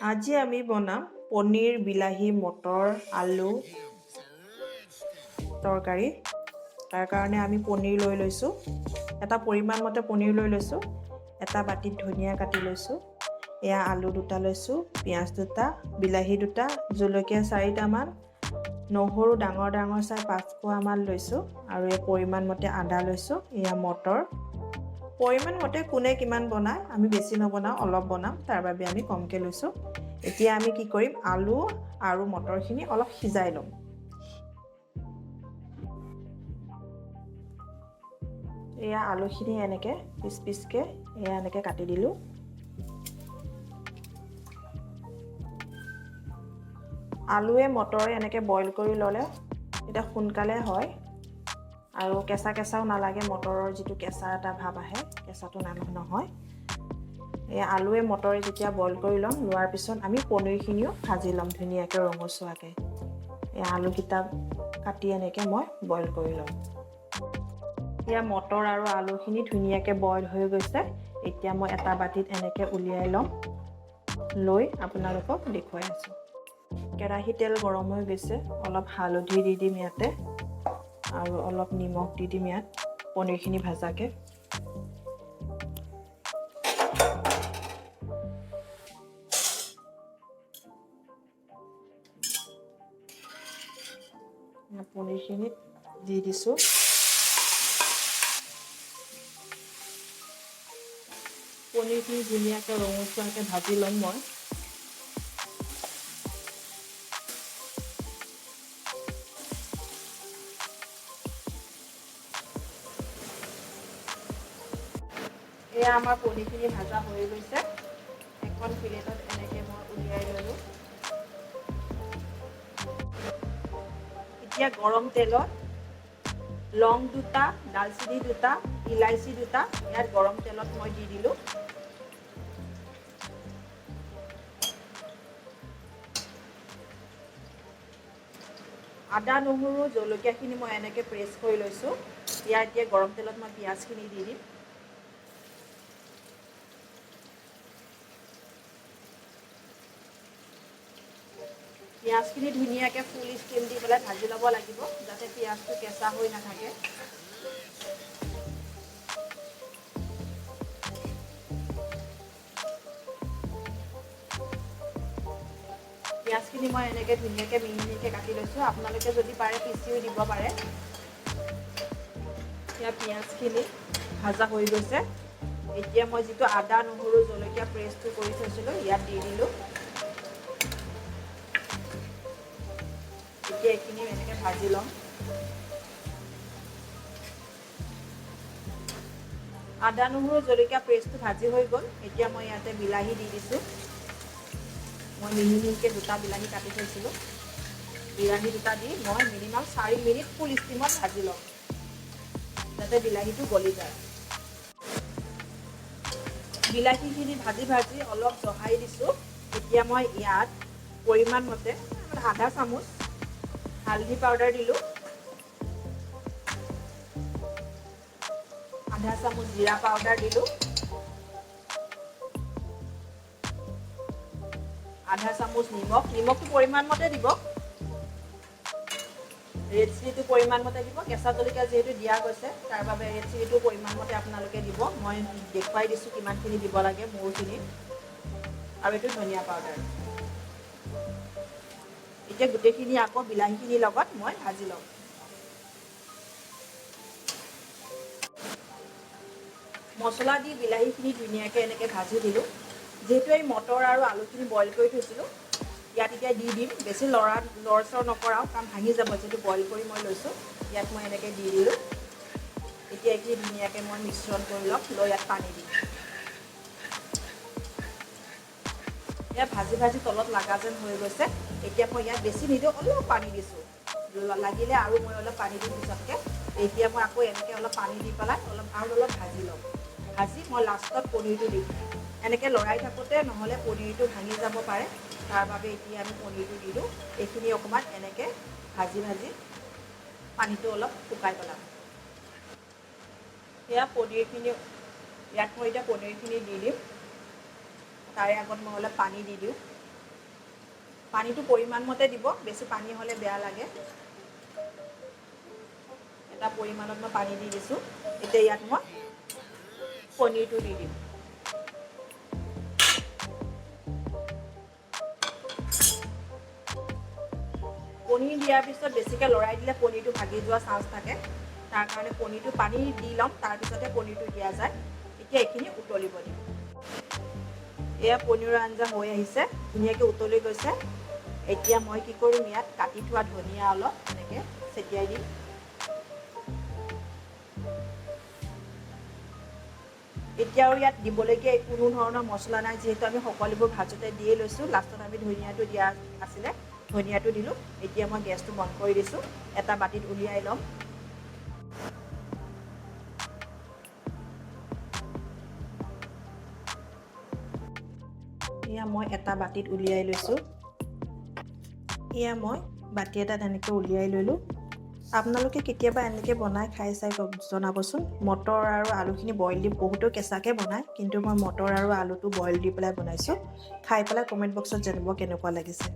আজি আমি বনাম পনীৰ বিলাহী মটৰ আলু তৰকাৰী। তাৰ কাৰণে আমি পনীৰ লৈ লৈছোঁ, এটা পৰিমাণ মতে পনীৰ লৈ লৈছোঁ। এটা বাটিত ধনিয়া কাটি লৈছোঁ, এয়া আলু দুটা লৈছোঁ, পিঁয়াজ দুটা, বিলাহী দুটা, জলকীয়া 4টামান, নহৰু ডাঙৰ ডাঙৰ চাই 5 কোৱামান লৈছোঁ আৰু এই পৰিমাণ মতে আদা লৈছোঁ। এয়া মটৰ পৰিমাণ মতে কোনে কিমান বনায়, আমি বেছি নবনাওঁ, অলপ বনাম, তাৰ বাবে আমি কমকৈ লৈছোঁ। এতিয়া আমি কি কৰিম, আলু আৰু মটৰখিনি অলপ সিজাই ল'ম। এয়া আলুখিনি এনেকৈ পিচ পিচকৈ এয়া এনেকৈ কাটি দিলোঁ। আলুৱে মটৰে এনেকৈ বইল কৰি ল'লে এতিয়া সোনকালে হয় আৰু কেঁচা কেঁচাও নালাগে। মটৰৰ যিটো কেঁচা এটা ভাৱ আহে, কেঁচাটো নহয়। এই আলুৱে মটৰে যেতিয়া বইল কৰি ল'ম, লোৱাৰ পিছত আমি পনীৰখিনিও ভাজি ল'ম ধুনীয়াকৈ ৰঙচুৱাকৈ। এই আলুকেইটা কাটি এনেকৈ মই বইল কৰি ল'ম। এতিয়া মটৰ আৰু আলুখিনি ধুনীয়াকৈ বইল হৈ গৈছে। এতিয়া মই এটা বাটিত এনেকৈ উলিয়াই ল'ম, লৈ আপোনালোকক দেখুৱাই আছোঁ। কেৰাহী তেল গৰম হৈ গৈছে, অলপ হালধি দি দিম ইয়াতে আৰু অলপ নিমখ দি দিম ইয়াত পনীৰখিনি ভাজাকৈ। পনীৰখিনিত দি দিছোঁ। পনীৰখিনি ধুনীয়াকৈ ৰঙচুৱাকৈ ভাজি ল'ম মই। এয়া আমাৰ পনীৰখিনি ভাজা হৈ গৈছে। এখন প্লেটত এনেকৈ মই উলিয়াই ল'লোঁ। এতিয়া গৰম তেলত লং দুটা, ডালচেনি দুটা, ইলাইচি দুটা ইয়াত গৰম তেলত মই দি দিলোঁ। আদা নহৰু জলকীয়াখিনি মই এনেকৈ প্ৰেছ কৰি লৈছোঁ। এতিয়া গৰম তেলত মই পিঁয়াজখিনি দি দিম। পিঁয়াজখিনি ধুনীয়াকৈ ফুল স্কিম দি পেলাই ভাজি ল'ব লাগিব, যাতে পিঁয়াজটো কেঁচা হৈ নাথাকে। পিঁয়াজখিনি মই এনেকৈ ধুনীয়াকৈ মিহি মিহিকৈ কাটি লৈছোঁ। আপোনালোকে যদি পাৰে পিচিও দিব পাৰে। এতিয়া পিঁয়াজখিনি ভাজা হৈ গৈছে। এতিয়া মই যিটো আদা নহৰু জলকীয়া পেষ্টটো কৰি থৈছিলোঁ ইয়াত দি দিলোঁ। এতিয়া এইখিনি এনেকৈ ভাজি ল'ম। আদা নহৰু জলকীয়া পেষ্টটো ভাজি হৈ গ'ল। এতিয়া মই ইয়াতে বিলাহী দি দিছোঁ। মই মিহি মিহিকৈ দুটা বিলাহী কাটি থৈছিলোঁ। বিলাহী দুটা দি মই মিনিমাম 4 মিনিট ফুল ষ্টিমত ভাজি ল'ম, যাতে বিলাহীটো গলি যায়। বিলাহীখিনি ভাজি ভাজি অলপ জহাই দিছোঁ। এতিয়া মই ইয়াত পৰিমাণ মতে আধা চামুচ হালধি পাউডাৰ দিলোঁ, আধা চামুচ জিৰা পাউডাৰ দিলোঁ, আধা চামুচ নিমখ, নিমখটো পৰিমাণ মতে দিব। ৰেড চিলিটো পৰিমাণ মতে দিব। কেঁচা জলকীয়া যিহেতু দিয়া গৈছে, তাৰ বাবে ৰেড চিলিটো পৰিমাণ মতে আপোনালোকে দিব। মই দেখুৱাই দিছোঁ কিমানখিনি দিব লাগে মোৰখিনিত। আৰু এইটো ধনিয়া পাউডাৰ। এতিয়া গোটেইখিনি আকৌ বিলাহীখিনিৰ লগত মই ভাজি ল'ম। মছলা দি বিলাহীখিনি ধুনীয়াকৈ এনেকৈ ভাজি দিলোঁ। যিহেতু এই মটৰ আৰু আলুখিনি বইল কৰি থৈছিলোঁ, ইয়াত এতিয়া দি দিম। বেছি লৰচৰ নকৰাওঁ, কাৰণ ভাঙি যাব, যিহেতু বইল কৰি মই লৈছোঁ। ইয়াত মই এনেকৈ দি দিলোঁ। এতিয়া এইখিনি ধুনীয়াকৈ মই মিশ্ৰণ কৰি ল'ম, লৈ ইয়াত পানী দিম। ইয়াত ভাজি ভাজি তলত লাগা যেন হৈ গৈছে। এতিয়া মই ইয়াত বেছি নিদিওঁ, অলপ পানী দিছোঁ। লাগিলে আৰু মই অলপ পানী দিম পিছতকৈ। এতিয়া মই আকৌ এনেকৈ অলপ পানী দি পেলাই অলপ ভাজি ল'ম। ভাজি মই লাষ্টত পনীৰটো দিম। এনেকৈ লৰাই থাকোঁতে নহ'লে পনীৰটো ভাঙি যাব পাৰে, তাৰ বাবে এতিয়া আমি পনীৰটো দি দিওঁ। এইখিনি অকণমান এনেকৈ ভাজি ভাজি পানীটো অলপ শুকাই পেলাম। সেয়া পনীৰখিনি, ইয়াত মই এতিয়া পনীৰখিনি দি দিম। তাৰে আগত মই অলপ পানী দি দিওঁ। পানীটো পৰিমাণ মতে দিব, বেছি পানী হ'লে বেয়া লাগে। এটা পৰিমাণত মই পানী দি দিছোঁ। এতিয়া ইয়াত মই পনীৰটো দি দিম। পনীৰ দিয়াৰ পিছত বেছিকৈ লৰাই দিলে পনীৰটো ভাগি যোৱা চান্স থাকে। তাৰ কাৰণে পনীৰটো পানী দি ল'ম, তাৰপিছতহে পনীৰটো দিয়া যায়। এতিয়া এইখিনি উতলিব দিম। এয়া পনীৰৰ আঞ্জা হৈ আহিছে, ধুনীয়াকৈ উতলি গৈছে। এতিয়া মই কি কৰিম, ইয়াত কাটি থোৱা ধনিয়া অলপ এনেকৈ ছটিয়াই দিম। এতিয়া আৰু ইয়াত দিবলগীয়া কোনো ধৰণৰ মছলা নাই, যিহেতু আমি সকলোবোৰ ভাজোতে দিয়ে লৈছোঁ। লাষ্টত আমি ধনিয়াটো দিয়া আছিলে, ধনিয়াটো দিলোঁ। এতিয়া মই গেছটো বন্ধ কৰি দিছোঁ, এটা বাতিত উলিয়াই ল'ম। এয়া মই এটা বাতিত উলিয়াই লৈছোঁ। এয়া মই বাতি এটাত এনেকৈ উলিয়াই ল'লোঁ। আপোনালোকে কেতিয়াবা এনেকৈ বনাই খাই চাই জনাবচোন। মটৰ আৰু আলুখিনি বইল দি বহুতো কেঁচাকৈ বনায়, কিন্তু মই মটৰ আৰু আলুটো বইল দি পেলাই বনাইছোঁ। খাই পেলাই কমেণ্ট বক্সত জনাব কেনেকুৱা লাগিছে।